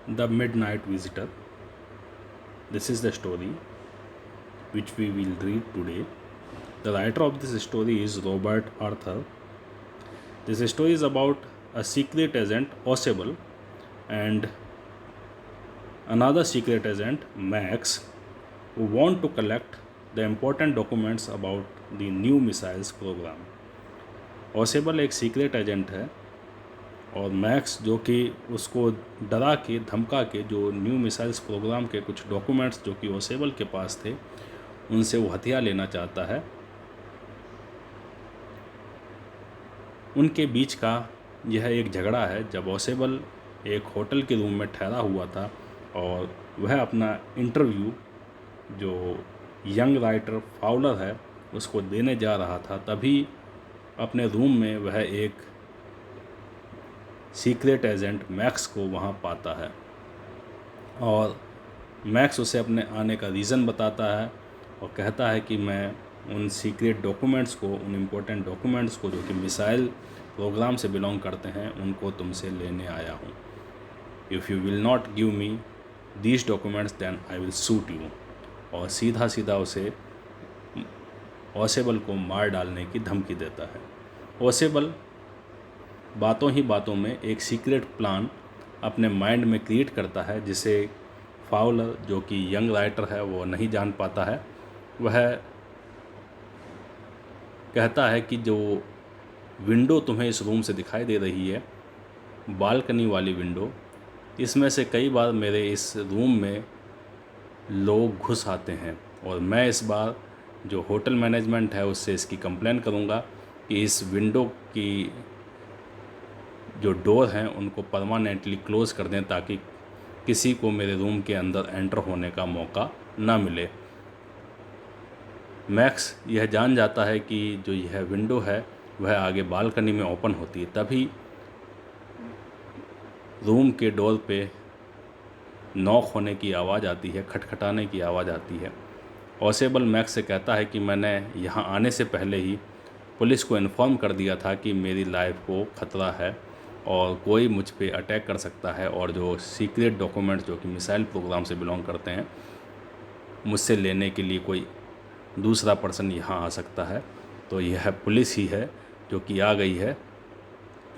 The Midnight Visitor. This is the story which we will read today. The writer of this story is Robert Arthur. This story is about a secret agent, Osable, and another secret agent, Max, who want to collect the important documents about the new missiles program. Osable एक secret agent है और Max जो कि उसको डरा के धमका के जो न्यू मिसाइल्स प्रोग्राम के कुछ डॉक्यूमेंट्स जो कि ओसेबल के पास थे उनसे वो हथियार लेना चाहता है। उनके बीच का यह एक झगड़ा है जब ओसेबल एक होटल के रूम में ठहरा हुआ था और वह अपना इंटरव्यू जो यंग राइटर फाउलर है उसको देने जा रहा था, तभी अपने रूम में वह एक सीक्रेट एजेंट मैक्स को वहाँ पाता है और मैक्स उसे अपने आने का रीज़न बताता है और कहता है कि मैं उन सीक्रेट डॉक्यूमेंट्स को, उन इम्पोर्टेंट डॉक्यूमेंट्स को जो कि मिसाइल प्रोग्राम से बिलोंग करते हैं, उनको तुमसे लेने आया हूँ। If you will not give me these documents then I will shoot you. और सीधा सीधा उसे ओसेबल को मार डालने की धमकी देता है। ओसेबल बातों ही बातों में एक सीक्रेट प्लान अपने माइंड में क्रिएट करता है जिसे फाउलर जो कि यंग राइटर है वो नहीं जान पाता है। वह कहता है कि जो विंडो तुम्हें इस रूम से दिखाई दे रही है, बालकनी वाली विंडो, इसमें से कई बार मेरे इस रूम में लोग घुस आते हैं और मैं इस बार जो होटल मैनेजमेंट है उससे इसकी कंप्लेन करूँगा कि इस विंडो की जो डोर हैं उनको परमानेंटली क्लोज़ कर दें ताकि किसी को मेरे रूम के अंदर एंटर होने का मौका ना मिले। मैक्स यह जान जाता है कि जो यह विंडो है वह आगे बालकनी में ओपन होती है। तभी रूम के डोर पे नॉक होने की आवाज़ आती है, खटखटाने की आवाज़ आती है। ओसेबल मैक्स से कहता है कि मैंने यहाँ आने से पहले ही पुलिस को इन्फॉर्म कर दिया था कि मेरी लाइफ को ख़तरा है और कोई मुझ पे अटैक कर सकता है और जो सीक्रेट डॉक्यूमेंट्स जो कि मिसाइल प्रोग्राम से बिलोंग करते हैं मुझसे लेने के लिए कोई दूसरा पर्सन यहाँ आ सकता है, तो यह पुलिस ही है जो कि आ गई है।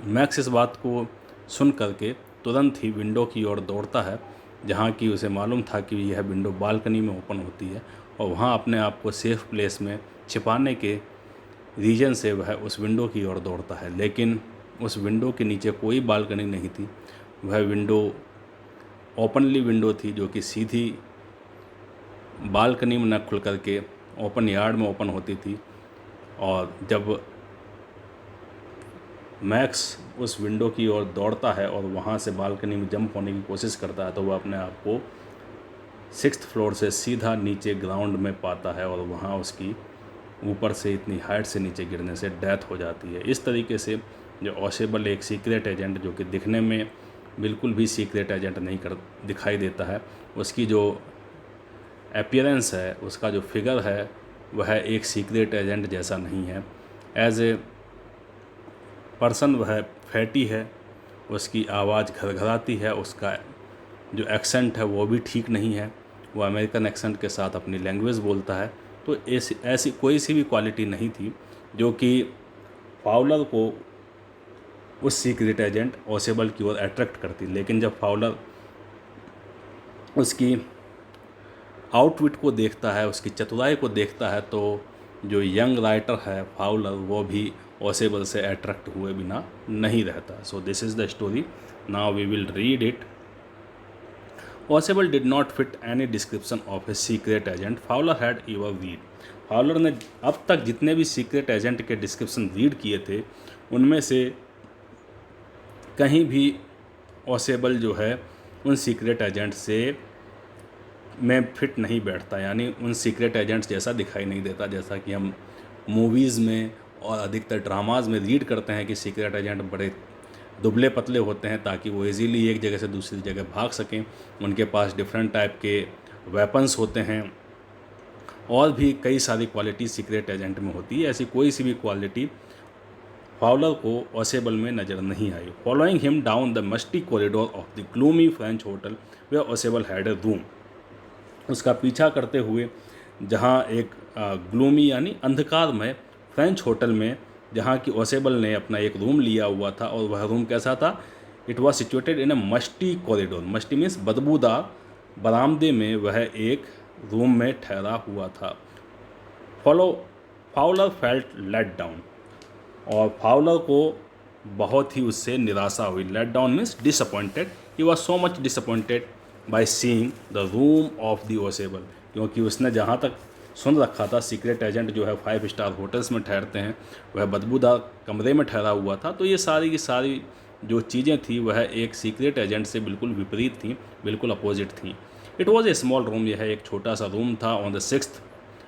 मैक्स इस बात को सुन करके तुरंत ही विंडो की ओर दौड़ता है जहाँ की उसे मालूम था कि यह विंडो बालकनी में ओपन होती है और वहाँ अपने आप को सेफ़ प्लेस में छिपाने के रीजन से वह उस विंडो की ओर दौड़ता है। लेकिन उस विंडो के नीचे कोई बालकनी नहीं थी। वह विंडो ओपनली विंडो थी जो कि सीधी बालकनी में न खुल करके ओपन यार्ड में ओपन होती थी। और जब मैक्स उस विंडो की ओर दौड़ता है और वहाँ से बालकनी में जंप होने की कोशिश करता है तो वह अपने आप को 6th फ्लोर से सीधा नीचे ग्राउंड में पाता है और वहाँ उसकी ऊपर से इतनी हाइट से नीचे गिरने से डेथ हो जाती है। इस तरीके से जो ओसेबल एक सीक्रेट एजेंट जो कि दिखने में बिल्कुल भी सीक्रेट एजेंट नहीं दिखाई देता है, उसकी जो अपीयरेंस है, उसका जो फिगर है वह एक सीक्रेट एजेंट जैसा नहीं है। एज ए पर्सन वह फैटी है, उसकी आवाज़ घरघराती है, उसका जो एक्सेंट है वो भी ठीक नहीं है, वो अमेरिकन एक्सेंट के साथ अपनी लैंग्वेज बोलता है। तो ऐसी कोई सी भी क्वालिटी नहीं थी जो कि फाउलर को उस सीक्रेट एजेंट ओसेबल की ओर अट्रैक्ट करती। लेकिन जब फाउलर उसकी आउटफिट को देखता है, उसकी चतुराई को देखता है, तो जो यंग राइटर है फाउलर वो भी ओसेबल से अट्रैक्ट हुए बिना नहीं रहता। So this is the story, now we will read it. Osable did not fit any description of a secret agent Fowler had ever read. Fowler ने अब तक जितने भी सीक्रेट एजेंट के डिस्क्रिप्शन रीड किए थे उनमें से कहीं भी ओसेबल जो है उन सीक्रेट एजेंट से में फिट नहीं बैठता, यानी उन सीक्रेट एजेंट्स जैसा दिखाई नहीं देता जैसा कि हम मूवीज़ में और अधिकतर ड्रामाज़ में रीड करते हैं कि सीक्रेट एजेंट बड़े दुबले पतले होते हैं ताकि वो इजीली एक जगह से दूसरी जगह भाग सकें। उनके पास डिफरेंट टाइप के वेपन्स होते हैं और भी कई सारी क्वालिटी सीक्रेट एजेंट में होती है। ऐसी कोई सी भी क्वालिटी फाउलर को ओसेबल में नज़र नहीं आई। Following him down the musty corridor of the gloomy French hotel where Ausable had a room. उसका पीछा करते हुए जहाँ एक ग्लूमी यानी अंधकारमय फ्रेंच होटल में जहाँ की ओसेबल ने अपना एक रूम लिया हुआ था, और वह रूम कैसा था? It was situated in A musty corridor. Musty means बदबूदार बरामदे में वह एक रूम में ठहरा हुआ था। फाउलर फेल्ट लेट डाउन, और फाउलर को बहुत ही उससे निराशा हुई। Let down means disappointed. He was so much disappointed by seeing the room of the Ausable, क्योंकि उसने जहाँ तक सुन रखा था सीक्रेट एजेंट जो है 5 स्टार होटल्स में ठहरते हैं, वह बदबूदार कमरे में ठहरा हुआ था। तो ये सारी की सारी जो चीज़ें थी वह एक सीक्रेट एजेंट से बिल्कुल विपरीत थी, बिल्कुल अपोजिट थी। It was a small room, यह एक छोटा सा रूम था, on the 6th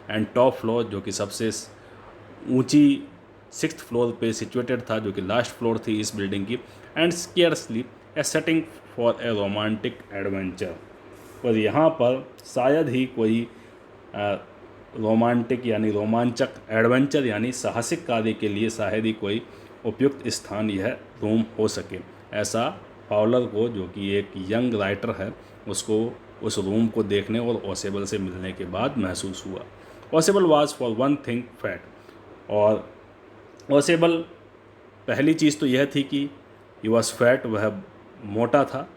and top floor, जो कि सबसे ऊंची 6th फ्लोर पे सिचुएटेड था, जो कि लास्ट फ्लोर थी इस बिल्डिंग की। And scarcely A setting for a romantic adventure, और यहाँ पर शायद ही कोई रोमांटिक यानी रोमांचक, एडवेंचर यानी साहसिक कार्य के लिए शायद ही कोई उपयुक्त स्थान यह रूम हो सके। ऐसा फाउलर को, जो कि एक यंग राइटर है, उसको उस रूम को देखने और ओसेबल से मिलने के बाद महसूस हुआ। Ausable was for one thing fat, और ओसेबल पहली चीज़ तो यह थी कि ही वॉज फैट, वह मोटा था,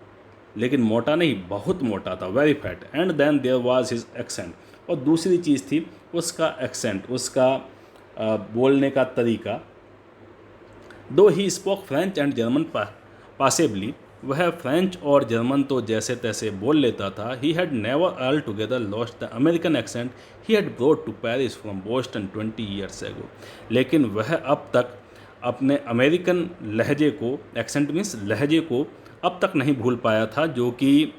लेकिन मोटा नहीं, बहुत मोटा था, very fat. And then there was his accent, और दूसरी चीज़ थी उसका एक्सेंट, उसका बोलने का तरीका। दो he spoke French and German passably, वह फ्रेंच और जर्मन तो जैसे तैसे बोल लेता था। He had never altogether lost the American accent he had brought to Paris from Boston 20 years ago, लेकिन वह अब तक अपने अमेरिकन लहजे को, एक्सेंट मीन्स लहजे को, अब तक नहीं भूल पाया था, जो कि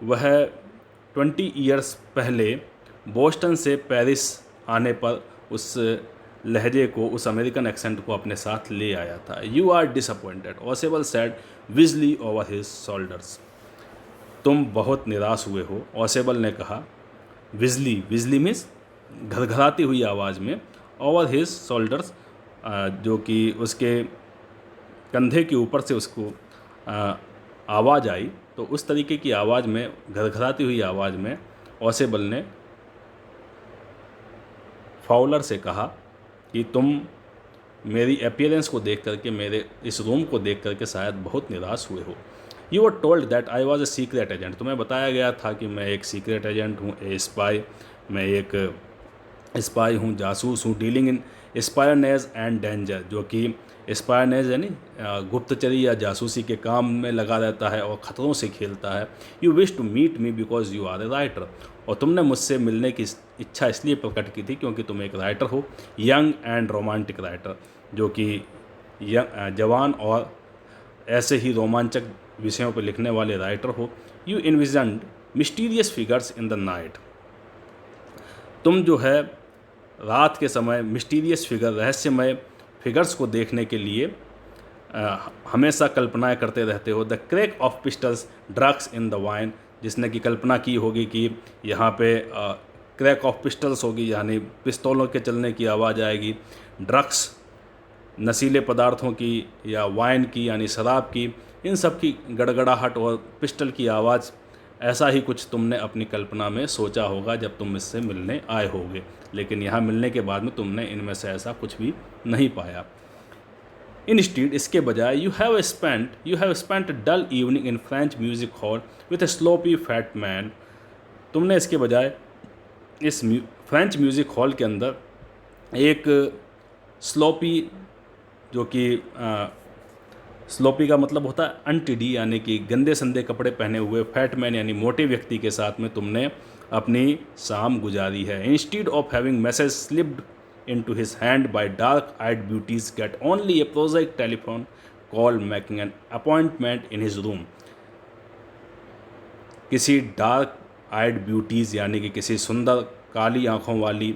वह 20 ईयर्स पहले बोस्टन से पेरिस आने पर उस लहजे को, उस अमेरिकन एक्सेंट को अपने साथ ले आया था। यू आर डिसअपॉइंटेड, ओसेबल सैड विजली ओवर हिज शोल्डर्स, तुम बहुत निराश हुए हो, ओसेबल ने कहा। विजली, विजली मीन्स घरघराती हुई आवाज़ में, ओवर हिज शोल्डर्स, जो कि उसके कंधे के ऊपर से उसको आवाज़ आई, तो उस तरीके की आवाज़ में, घरघराती हुई आवाज़ में ओसेबल ने फाउलर से कहा कि तुम मेरी अपीयरेंस को देख करके, मेरे इस रूम को देख करके शायद बहुत निराश हुए हो। You were told that I was a secret agent, तुम्हें बताया गया था कि मैं एक सीक्रेट एजेंट हूँ, ए स्पाई, मैं एक स्पाई हूँ, जासूस हूँ, डीलिंग इन स्पायरनेज एंड डेंजर, जो कि स्पायरनेज यानी गुप्तचरी या जासूसी के काम में लगा रहता है और ख़तरों से खेलता है। You wish to meet me because you are a writer, और तुमने मुझसे मिलने की इच्छा इसलिए प्रकट की थी क्योंकि तुम एक राइटर हो, यंग एंड रोमांटिक राइटर, जो कि जवान और ऐसे ही रोमांचक विषयों पर लिखने वाले राइटर हो। You envisioned mysterious figures in the night, तुम जो है रात के समय मिस्टीरियस फिगर, रहस्यमय फिगर्स को देखने के लिए हमेशा कल्पनाएं करते रहते हो। The crack of pistols drugs in the wine, जिसने की कल्पना की होगी कि यहाँ पे क्रैक ऑफ पिस्टल्स होगी, यानी पिस्तौलों के चलने की आवाज़ आएगी, ड्रग्स नशीले पदार्थों की या वाइन की यानी शराब की, इन सब की गड़गड़ाहट और पिस्टल की आवाज़, ऐसा ही कुछ तुमने अपनी कल्पना में सोचा होगा जब तुम इससे मिलने आए होगे, लेकिन यहाँ मिलने के बाद में तुमने इनमें से ऐसा कुछ भी नहीं पाया। इंस्टीड, इसके बजाय, you have spent dull evening in French music hall with a sloppy fat man, तुमने इसके बजाय इस फ्रेंच म्यूज़िक हॉल के अंदर एक स्लोपी, जो कि स्लोपी का मतलब होता है अनटिडी, यानी कि गंदे संदे कपड़े पहने हुए फैट मैन यानी मोटे व्यक्ति के साथ में तुमने अपनी शाम गुजारी है। Instead of having message slipped into his hand by dark-eyed beauties, get only a prosaic telephone call making an appointment in his room, किसी डार्क आइड ब्यूटीज़ यानी कि किसी सुंदर काली आँखों वाली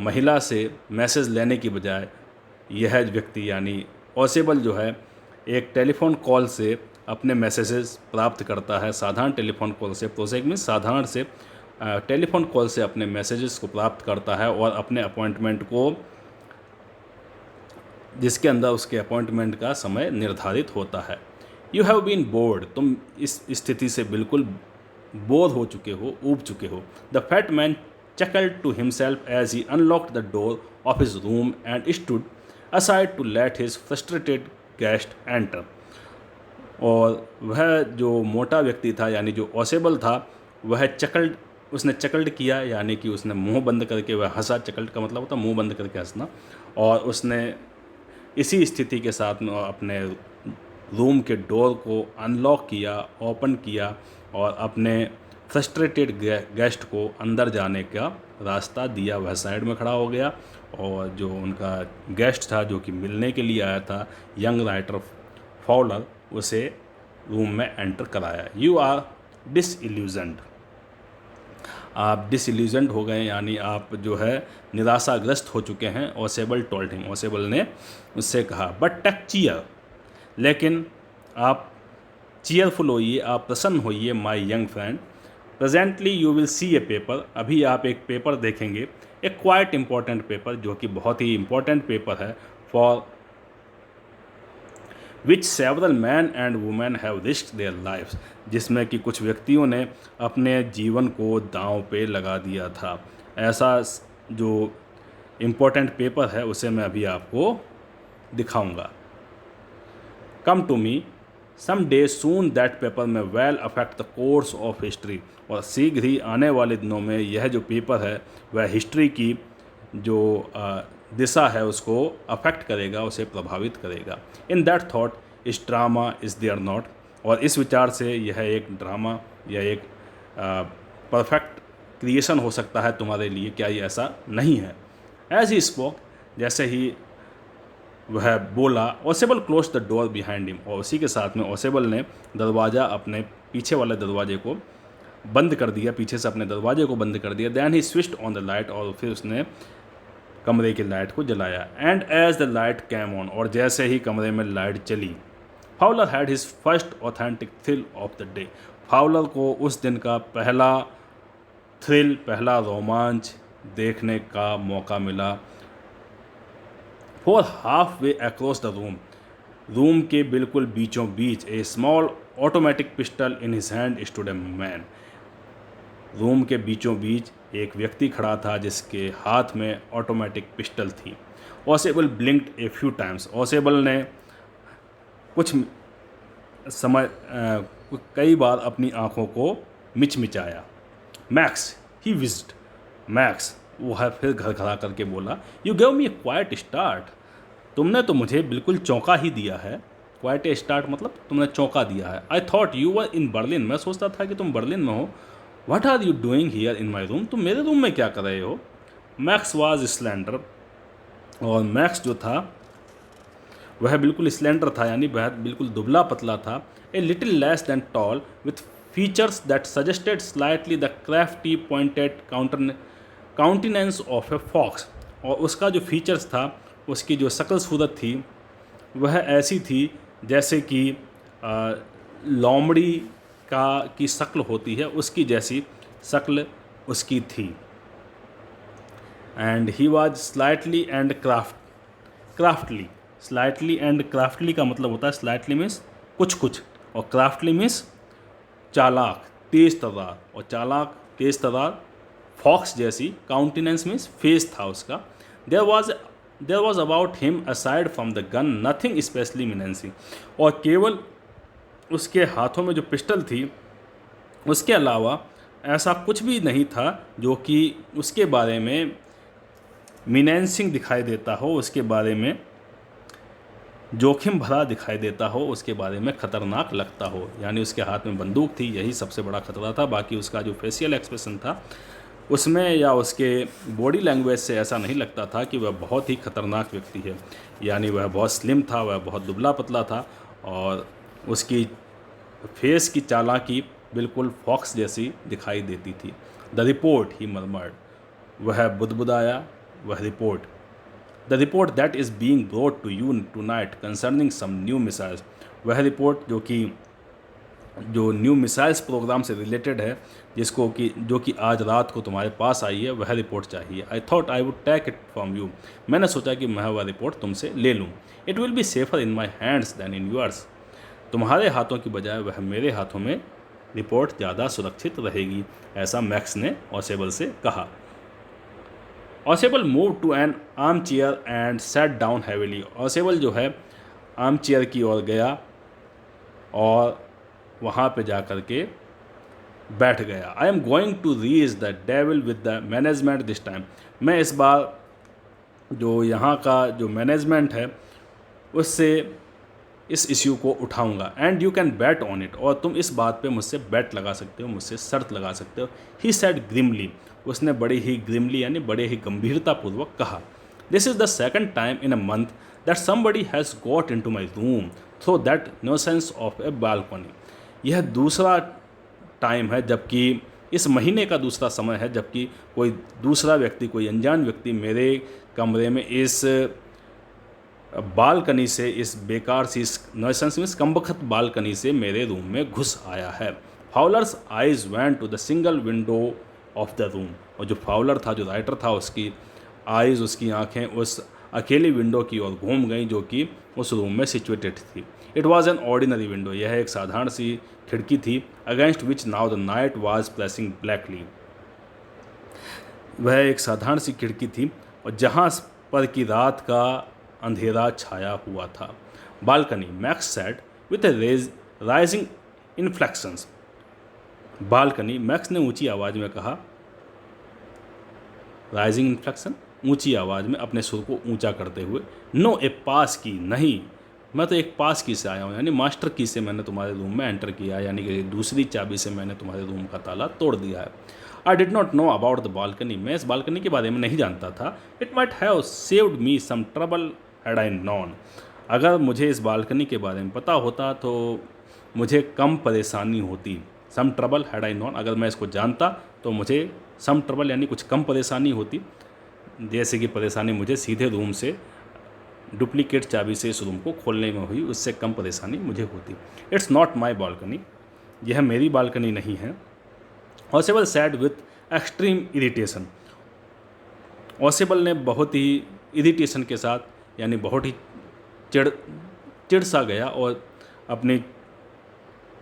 महिला से मैसेज लेने की बजाय यह व्यक्ति यानी ओसेबल जो है एक टेलीफोन कॉल से अपने मैसेजेस प्राप्त करता है। साधारण टेलीफोन कॉल से, प्रोजेक्ट में साधारण से टेलीफोन कॉल से अपने मैसेजेस को प्राप्त करता है और अपने अपॉइंटमेंट को जिसके अंदर उसके अपॉइंटमेंट का समय निर्धारित होता है। यू हैव बीन बोर्ड, तुम इस स्थिति से बिल्कुल बोर हो चुके हो, ऊब चुके हो। The fat man chuckled to himself as he unlocked the door of his room and stood aside to let his frustrated guest enter. और वह जो मोटा व्यक्ति था यानी जो ऑसेबल था, वह उसने चकल्ड किया, यानी कि उसने मुंह बंद करके वह हंसा। चकल्ड का मतलब होता मुंह बंद करके हंसना। और उसने इसी स्थिति के साथ में अपने रूम के डोर को अनलॉक किया, ओपन किया और अपने फ्रस्ट्रेटेड गेस्ट को अंदर जाने का रास्ता दिया। वह साइड में खड़ा हो गया और जो उनका गेस्ट था, जो कि मिलने के लिए आया था, यंग राइटर फॉवलर, उसे रूम में एंटर कराया। यू आर डिसइल्यूजनड, आप डिसइल्यूजनड हो गए, यानी आप जो है निराशाग्रस्त हो चुके हैं। ओसेबल टोल्ड हिम, ओसेबल ने उससे कहा, बट टेक चीयर, लेकिन आप चीयरफुल होइए, आप प्रसन्न होइए माई young friend. Presently you will see A paper, अभी आप एक पेपर देखेंगे, ए क्वाइट इम्पॉर्टेंट पेपर, जो कि बहुत ही इम्पॉर्टेंट पेपर है, for which several man and women have risked their lives, जिसमें कि कुछ व्यक्तियों ने अपने जीवन को दांव पे लगा दिया था। ऐसा जो इम्पोर्टेंट पेपर है उसे मैं अभी आपको दिखाऊंगा। Come to me some day soon that paper may well affect the course of history, और शीघ्र ही आने वाले दिनों में यह जो पेपर है वह हिस्ट्री की जो दिशा है उसको अफेक्ट करेगा, उसे प्रभावित करेगा। इन दैट थॉट इस ड्रामा इज़ देयर नॉट, और इस विचार से यह एक ड्रामा या एक परफेक्ट क्रिएशन हो सकता है तुम्हारे लिए, क्या ये ऐसा नहीं है। एज ही स्पोक, जैसे ही वह बोला, Ausable close the door behind him, और उसी के साथ में ओसेबल ने दरवाज़ा, अपने पीछे वाले दरवाजे को बंद कर दिया, पीछे से अपने दरवाजे को बंद कर दिया। Then he switched on the light, और फिर उसने कमरे की लाइट को जलाया। And as the light came on, और जैसे ही कमरे में लाइट चली, Fowler had his first authentic thrill of the day, Fowler को उस दिन का पहला थ्रिल, पहला रोमांच देखने का मौका मिला। For half way across the room के बिल्कुल बीचों बीच, a small automatic pistol in his hand stood a man, room के बीचों बीच एक व्यक्ति खड़ा था जिसके हाथ में ऑटोमेटिक पिस्टल थी। ओसेबल ब्लिंक्ड ए फ्यू टाइम्स, ओसेबल ने कुछ समय कई बार अपनी आंखों को मिचमिचाया। मैक्स, ही विज्ड, मैक्स, वह फिर घर खड़ा करके बोला, you give me A quite start, तुमने तो मुझे बिल्कुल चौंका ही दिया है। क्वाइट ए स्टार्ट मतलब तुमने चौंका दिया है। I thought you were in Berlin, मैं सोचता था कि तुम बर्लिन में हो। What are you doing here in my room, तुम मेरे रूम में क्या कर रहे हो। मैक्स वाज स्लेंडर, और मैक्स जो था वह बिल्कुल स्लेंडर था, यानी वह बिल्कुल दुबला पतला था। A little less than tall with features that suggested slightly the crafty pointed countenance of a fox, और उसका जो फीचर्स था, उसकी जो शक्ल सूरत थी वह ऐसी थी जैसे कि लोमड़ी की शक्ल होती है, उसकी जैसी शक्ल उसकी थी। And he was slightly and क्राफ्टली, slightly and क्राफ्टली का मतलब होता है, स्लाइटली मीन्स कुछ कुछ, और क्राफ्टली मीन्स चालाक, तेज तर्रार, और चालाक तेज तर्रार फॉक्स जैसी। काउंटिनेंस मीन्स फेस था उसका। There was about him aside from the gun nothing especially menacing, और केवल उसके हाथों में जो पिस्टल थी उसके अलावा ऐसा कुछ भी नहीं था जो कि उसके बारे में मिनेंसिंग दिखाई देता हो, उसके बारे में जोखिम भरा दिखाई देता हो, उसके बारे में ख़तरनाक लगता हो। यानी उसके हाथ में बंदूक थी, यही सबसे बड़ा खतरा था। बाकी उसका जो फेशियल एक्सप्रेशन था उसमें या उसके बॉडी लैंग्वेज से ऐसा नहीं लगता था कि वह बहुत ही खतरनाक व्यक्ति है। यानी वह बहुत स्लिम था, वह बहुत दुबला पतला था, और उसकी फेस की चालाकी बिल्कुल फॉक्स जैसी दिखाई देती थी। द रिपोर्ट, ही मर्मर्ड, वह बुदबुदाया, वह report, the report that is being brought to you tonight concerning some new missiles, वह रिपोर्ट जो कि जो न्यू मिसाइल्स प्रोग्राम से रिलेटेड है, जिसको कि जो कि आज रात को तुम्हारे पास आई है, वह रिपोर्ट चाहिए। I thought I would take it from you. मैंने सोचा कि मैं वह रिपोर्ट तुमसे ले लूँ। It will be safer in my hands than in yours. तुम्हारे हाथों की बजाय वह मेरे हाथों में रिपोर्ट ज़्यादा सुरक्षित रहेगी, ऐसा मैक्स ने ऑसेबल से कहा। Ausable move to an armchair and set down heavily. Ausable जो है आर्म चेयर की ओर गया और वहाँ पे जा कर के बैठ गया। I am going to reach the devil with the management this time. मैं इस बार जो यहाँ का जो मैनेजमेंट है उससे इस इश्यू को उठाऊंगा। And you can bat on it. और तुम इस बात पे मुझसे बैट लगा सकते हो, मुझसे शर्त लगा सकते हो। He said grimly. उसने बड़ी ही ग्रिमली यानी बड़े ही गंभीरतापूर्वक कहा। This is the second time in a month that somebody has got into my room through that nuisance of a balcony. यह दूसरा टाइम है, जबकि इस महीने का दूसरा समय है जबकि कोई दूसरा व्यक्ति, कोई अनजान व्यक्ति मेरे कमरे में इस बालकनी से, इस बेकार सी, इस नॉइसेंस में, इस कमबख्त बालकनी से मेरे रूम में घुस आया है। Fowler's eyes went to the single window of the room. और जो फाउलर था, जो राइटर था, उसकी आइज़, उसकी आंखें उस अकेली विंडो की ओर घूम गईं जो कि उस रूम में सिचुएटेड थी। It was an ordinary window. यह एक साधारण सी खिड़की थी। Against which now the night was pressing blackly. वह एक साधारण सी खिड़की थी और जहाँ पर की रात का अंधेरा छाया हुआ था। Balcony, max said with A rising inflections. Balcony, max ने ऊंची आवाज़ में कहा। राइजिंग इन्फ्लेक्शन, ऊंची आवाज़ में अपने सुर को ऊंचा करते हुए। नो ए पास की, नहीं, मैं तो एक पास की से आया हूँ, यानी मास्टर की से मैंने तुम्हारे रूम में एंटर किया, यानी कि दूसरी चाबी से मैंने तुम्हारे रूम का ताला तोड़ दिया है। I did not know about the balcony. मैं इस बालकनी के बारे में नहीं जानता था। It might have saved me some trouble had I known. अगर मुझे इस बालकनी के बारे में पता होता तो मुझे कम परेशानी होती। Some trouble had I known, अगर मैं इसको जानता तो मुझे सम ट्रबल यानी कुछ कम परेशानी होती। जैसे कि परेशानी मुझे सीधे रूम से डुप्लीकेट चाबी से इस रूम को खोलने में हुई, उससे कम परेशानी मुझे होती। इट्स नॉट माई बालकनी, यह मेरी बालकनी नहीं है। Ausable sad with extreme irritation. Ausable ने बहुत ही इरिटेशन के साथ, यानी बहुत ही चिड़ सा गया और अपने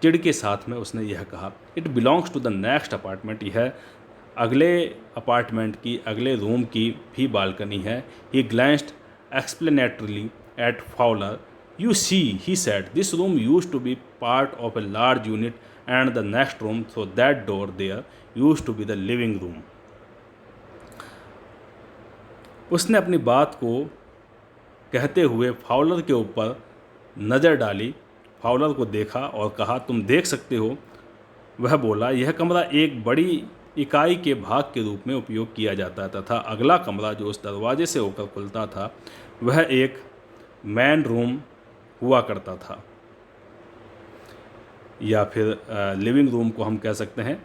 चिड़ के साथ में उसने यह कहा। It belongs to the next apartment. यह अगले अपार्टमेंट की, अगले रूम की भी बालकनी है। ही glanced explanatory at Fowler. You see, he said, this room used to be part of a large unit and the next room, so that door there used to be the living room. उसने अपनी बात को कहते हुए Fowler के ऊपर नज़र डाली, फाउलर को देखा और कहा, तुम देख सकते हो। वह बोला, यह कमरा एक बड़ी इकाई के भाग के रूप में उपयोग किया जाता था तथा अगला कमरा जो उस दरवाजे से होकर खुलता था वह एक मैन रूम हुआ करता था, या फिर लिविंग रूम को हम कह सकते हैं,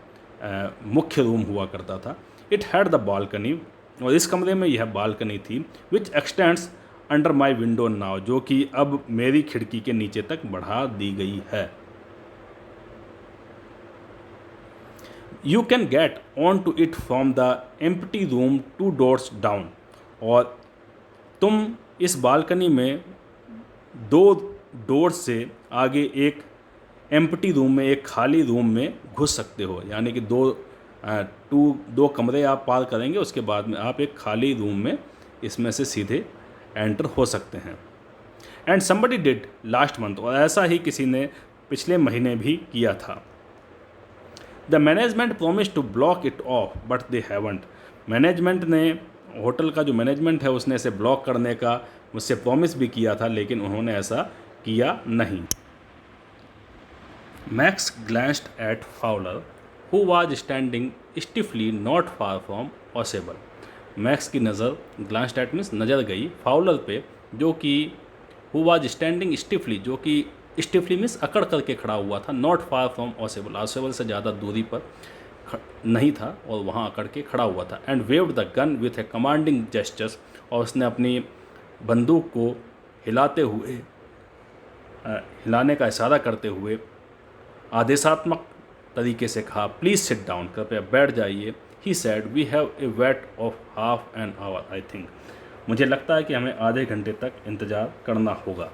मुख्य रूम हुआ करता था। इट हैड द बालकनी, और इस कमरे में यह बालकनी थी, विच x tends under my window now, जो कि अब मेरी खिड़की के नीचे तक बढ़ा दी गई है। You can get on to it from the empty room 2 doors down. और तुम इस बालकनी में 2 डोर्स से आगे एक एम्प्टी रूम में, एक खाली रूम में घुस सकते हो, यानी कि दो कमरे आप पार करेंगे, उसके बाद में आप एक खाली रूम में इसमें से सीधे एंटर हो सकते हैं। And somebody did last month, और ऐसा ही किसी ने पिछले महीने भी किया था। The management promise to block it off but they haven't. Management ने, होटल का जो मैनेजमेंट है, उसने इसे ब्लॉक करने का मुझसे प्रॉमिस भी किया था, लेकिन उन्होंने ऐसा किया नहीं। Max glanced at Fowler who was standing stiffly not far from Ausable. Max की नज़र, ग्लैंस्ड एट मीन्स नज़र गई, फाउलर पे, जो कि हु वाज स्टैंडिंग स्टिफली, जो कि स्टिफली मीन्स अकड़ करके खड़ा हुआ था, not far from Ausable, Ausable से ज़्यादा दूरी पर नहीं था और वहाँ अकड़ के खड़ा हुआ था। And waived the gun with a commanding gestures, और उसने अपनी बंदूक को हिलाते हुए, हिलाने का इशारा करते हुए आदेशात्मक तरीके से कहा, प्लीज़ सिट डाउन, कृपया बैठ जाइए। He said, we have a wait of half an hour I think, मुझे लगता है कि हमें आधे घंटे तक इंतज़ार करना होगा।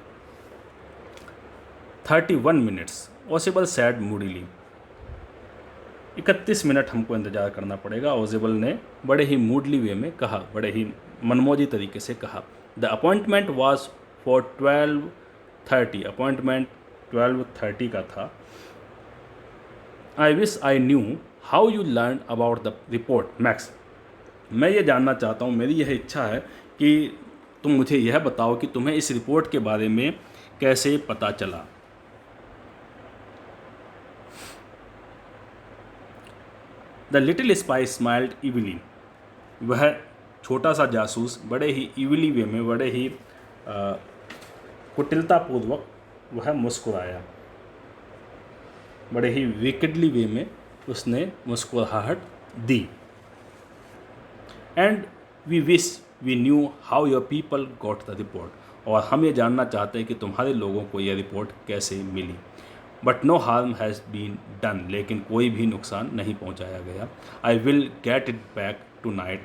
31 मिनट्स, ओसेबल सैड मूडीली, 31 मिनट हमको इंतज़ार करना पड़ेगा, ओसेबल ने बड़े ही मूडली वे में कहा, बड़े ही मनमोजी तरीके से कहा। The appointment was for 12:30, appointment 12:30 का था। I wish I knew how you learn about the report max, मैं ये जानना चाहता हूँ, मेरी यह इच्छा है कि तुम मुझे यह बताओ कि तुम्हें इस रिपोर्ट के बारे में कैसे पता चला। द लिटिल स्पाई स्माइल्ड इविली, वह छोटा सा जासूस बड़े ही इविली वे में, बड़े ही कुटिलतापूर्वक वह मुस्कुराया, बड़े ही विकेडली वे में उसने मुस्कुराहट दी। And we wish we knew how your people got the report, और हम ये जानना चाहते हैं कि तुम्हारे लोगों को यह रिपोर्ट कैसे मिली। But no harm has been done, लेकिन कोई भी नुकसान नहीं पहुंचाया गया। I will get it back tonight,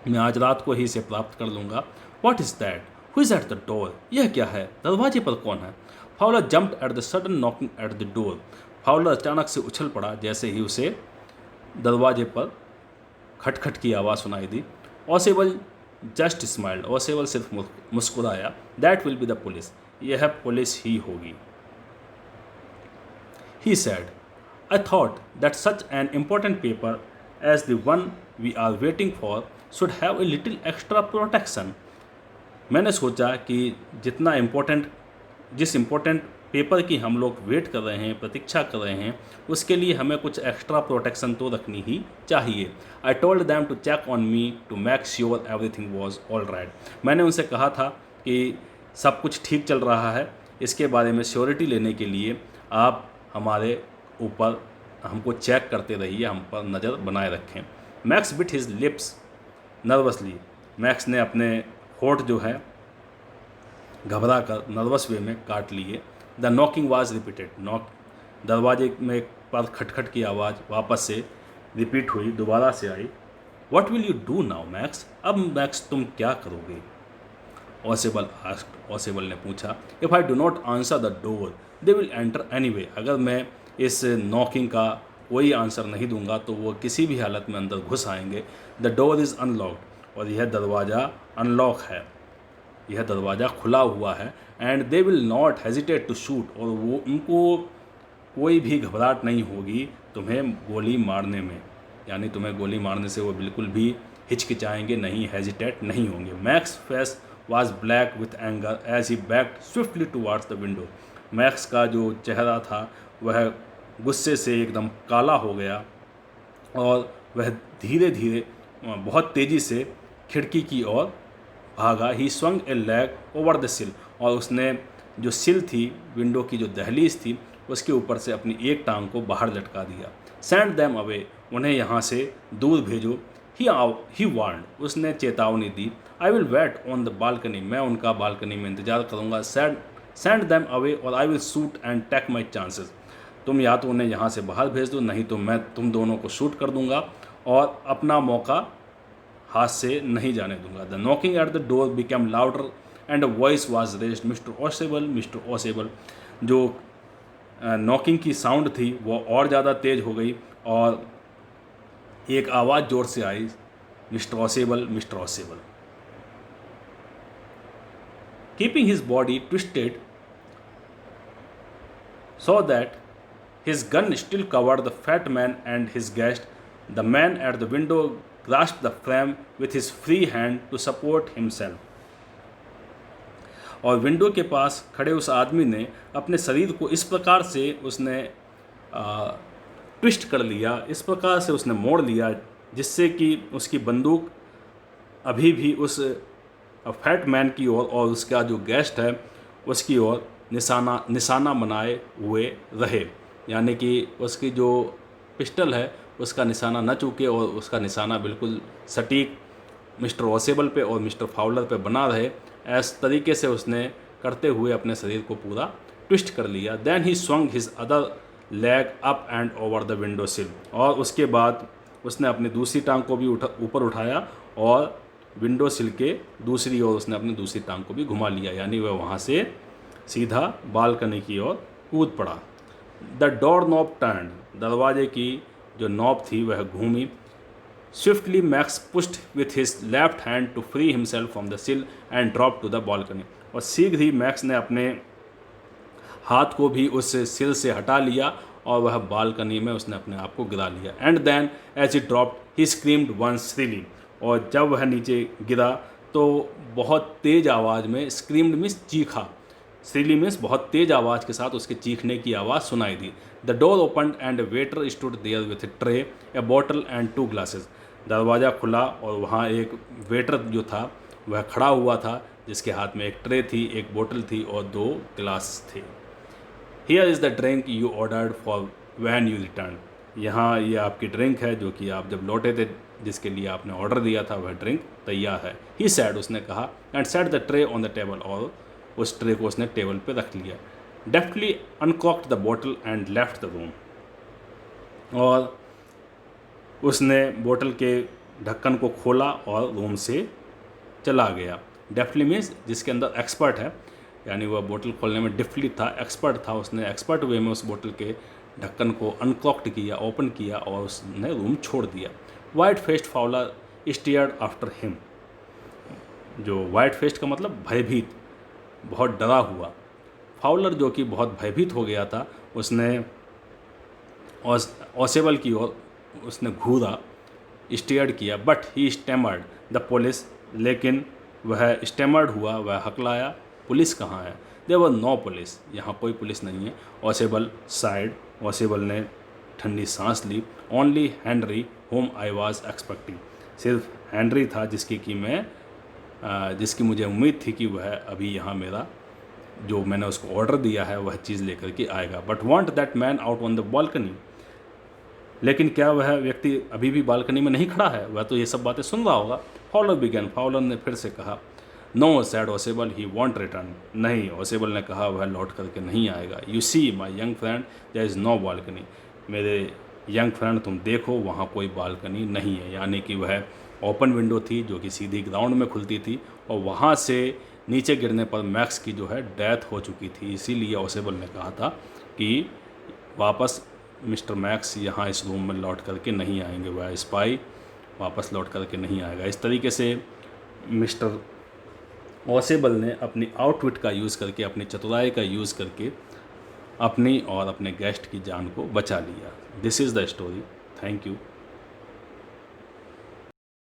मैं आज रात को ही इसे प्राप्त कर लूँगा। What is that, who is at the door, यह क्या है, दरवाजे पर कौन है। Fowler jumped at the sudden knocking at the door, Fowler अचानक से उछल पड़ा जैसे ही उसे दरवाजे पर खटखट की आवाज़ सुनाई दी। ओसेबल जस्ट स्माइल्ड, ओसेबल सिर्फ मुस्कुराया। That will be the police, यह पुलिस ही होगी। He said, I thought that such an important paper as the one we are waiting for should have a little extra protection. मैंने सोचा कि जिस इम्पोर्टेंट पेपर की हम लोग वेट कर रहे हैं, प्रतीक्षा कर रहे हैं, उसके लिए हमें कुछ एक्स्ट्रा प्रोटेक्शन तो रखनी ही चाहिए। I told them to check on me to make sure everything was all right, मैंने उनसे कहा था कि सब कुछ ठीक चल रहा है, इसके बारे में श्योरिटी लेने के लिए आप हमारे ऊपर हमको चेक करते रहिए, हम पर नज़र बनाए रखें। Max bit his lips nervously, max ने अपने होठ जो है घबरा कर नर्वस वे में काट लिए। द नॉकिंग वाज रिपीटेड, दरवाजे में पर खटखट की आवाज़ वापस से रिपीट हुई, दोबारा से आई। What will you do now Max, अब मैक्स तुम क्या करोगे। ओसेबल आस्क्ड, ओसेबल ने पूछा। If I do not answer the door they will enter anyway, अगर मैं इस नॉकिंग का कोई आंसर नहीं दूंगा तो वो किसी भी हालत में अंदर घुस आएंगे। द डोर इज़ अनलॉक्ड, और यह दरवाज़ा अनलॉक है, यह दरवाज़ा खुला हुआ है। And they will not hesitate to shoot, और वो उनको कोई भी घबराहट नहीं होगी तुम्हें गोली मारने में, यानी तुम्हें गोली मारने से वो बिल्कुल भी हिचकिचाएंगे नहीं, हेजिटेट नहीं होंगे। Max face was black with anger as he backed swiftly towards the window, Max का जो चेहरा था वह गुस्से से एकदम काला हो गया और वह धीरे धीरे बहुत तेज़ी से खिड़की की ओर भागा। ही swung A leg over the सिल, और उसने जो सिल थी, विंडो की जो दहलीज थी, उसके ऊपर से अपनी एक टांग को बाहर लटका दिया। सेंड दैम अवे, उन्हें यहाँ से दूर भेजो। ही वार्नड, उसने चेतावनी दी। I will wait on the balcony, मैं उनका बालकनी में इंतजार करूँगा। सेंड दैम अवे और I will shoot and take my chances, तुम या तो उन्हें यहाँ से बाहर भेज दो, नहीं तो मैं तुम दोनों को शूट कर दूंगा और अपना मौका हाथ से नहीं जाने दूंगा। The knocking at the door became louder and a voice was raised, mister Ausable, mister Ausable. जो नॉकिंग की साउंड थी वो और ज़्यादा तेज़ हो गई और एक आवाज़ ज़ोर से आई, mister Ausable, mister Ausable. Keeping his body twisted so that his gun still covered the fat man and his guest, the man at the window grasped the frame with his free hand to support himself. और window के पास खड़े उस आदमी ने अपने शरीर को इस प्रकार से उसने ट्विस्ट कर लिया, इस प्रकार से उसने मोड़ लिया जिससे कि उसकी बंदूक अभी भी उस फैट मैन की ओर और उसका जो गेस्ट है उसकी ओर निशाना बनाए हुए रहे, यानी कि उसकी जो पिस्टल है उसका निशाना न चूके और उसका निशाना बिल्कुल सटीक मिस्टर ओसेबल पे और मिस्टर फाउलर पे बना रहे। इस तरीके से उसने करते हुए अपने शरीर को पूरा ट्विस्ट कर लिया। Then he swung his other leg up and over the window sill, और उसके बाद उसने अपनी दूसरी टांग को भी ऊपर उठाया और विंडो सिल के दूसरी ओर उसने अपनी दूसरी टांग को भी घुमा लिया, यानी वह वहाँ से सीधा बालकनी की ओर कूद पड़ा। द डोर नॉब टर्न, दरवाजे की जो नॉब थी वह घूमी। Swiftly Max pushed with his left hand to free himself from the sill and drop to the balcony, और शीघ्र ही मैक्स ने अपने हाथ को भी उस सिल से हटा लिया और वह बालकनी में उसने अपने आप को गिरा लिया। And then as he dropped he screamed once shrilly, और जब वह नीचे गिरा तो बहुत तेज़ आवाज़ में, स्क्रीम्ड मीन्स चीखा, श्रीली मीन्स बहुत तेज़ आवाज़ के साथ उसके चीखने की आवाज़ सुनाई दी। The door opened and waiter stood there with a tray, a bottle and 2 glasses, दरवाज़ा खुला और वहाँ एक वेटर जो था वह खड़ा हुआ था, जिसके हाथ में एक ट्रे थी, एक बोतल थी और 2 गिलास थे। Here is the drink you ordered for when you return, यहाँ ये आपकी ड्रिंक है जो कि आप जब लौटे थे, जिसके लिए आपने ऑर्डर दिया था, वह ड्रिंक तैयार है। ही सैड, उसने कहा, and set the tray on the table, और उस ट्रे को उसने टेबल पे रख लिया। Deftly uncorked the bottle and left the room, और उसने बोतल के ढक्कन को खोला और रूम से चला गया। डेफ्टली मीन्स जिसके अंदर एक्सपर्ट है, यानी वह बोतल खोलने में डिफ्टली था, एक्सपर्ट था, उसने एक्सपर्ट वे में उस बोतल के ढक्कन को अनकॉक्ड किया, ओपन किया और उसने रूम छोड़ दिया। White faced Fowler steered after him, जो वाइट फेस्ड का मतलब भयभीत, बहुत डरा हुआ। फाउलर जो कि बहुत भयभीत हो गया था, उसने ऑसेबल की ओर उसने घूरा, स्टीयर्ड किया, बट ही स्टेमर्ड द पुलिस, लेकिन वह स्टेमर्ड हुआ, वह हकलाया, पुलिस कहाँ है? देयर वर नो पुलिस, यहाँ कोई पुलिस नहीं है। ऑसेबल साइड, ऑसेबल ने ठंडी सांस ली। Only Henry whom I was expecting, सिर्फ हेनरी था जिसकी मुझे उम्मीद थी कि वह अभी यहाँ मेरा जो मैंने उसको ऑर्डर दिया है वह चीज़ लेकर के आएगा। But want that man out on the balcony, लेकिन क्या वह व्यक्ति अभी भी बालकनी में नहीं खड़ा है? वह तो ये सब बातें सुन रहा होगा। फाउलर बिगन, फाउलर ने फिर से कहा। No said Ausable he won't return, नहीं, ऑसेबल ने कहा वह लौट करके नहीं आएगा। You see my young friend there is no balcony, मेरे यंग फ्रेंड तुम देखो वहाँ कोई बालकनी नहीं है, यानी कि वह ओपन विंडो थी जो कि सीधी ग्राउंड में खुलती थी, और वहाँ से नीचे गिरने पर मैक्स की जो है डेथ हो चुकी थी। इसीलिए ऑसेबल ने कहा था कि वापस मिस्टर मैक्स यहाँ इस रूम में लौट करके नहीं आएंगे, वह स्पाई वापस लौट करके नहीं आएगा। इस तरीके से मिस्टर ऑसेबल ने अपनी आउटविट का यूज़ करके, अपनी चतुराई का यूज़ करके अपनी और अपने गेस्ट की जान को बचा लिया। This is the story. Thank you.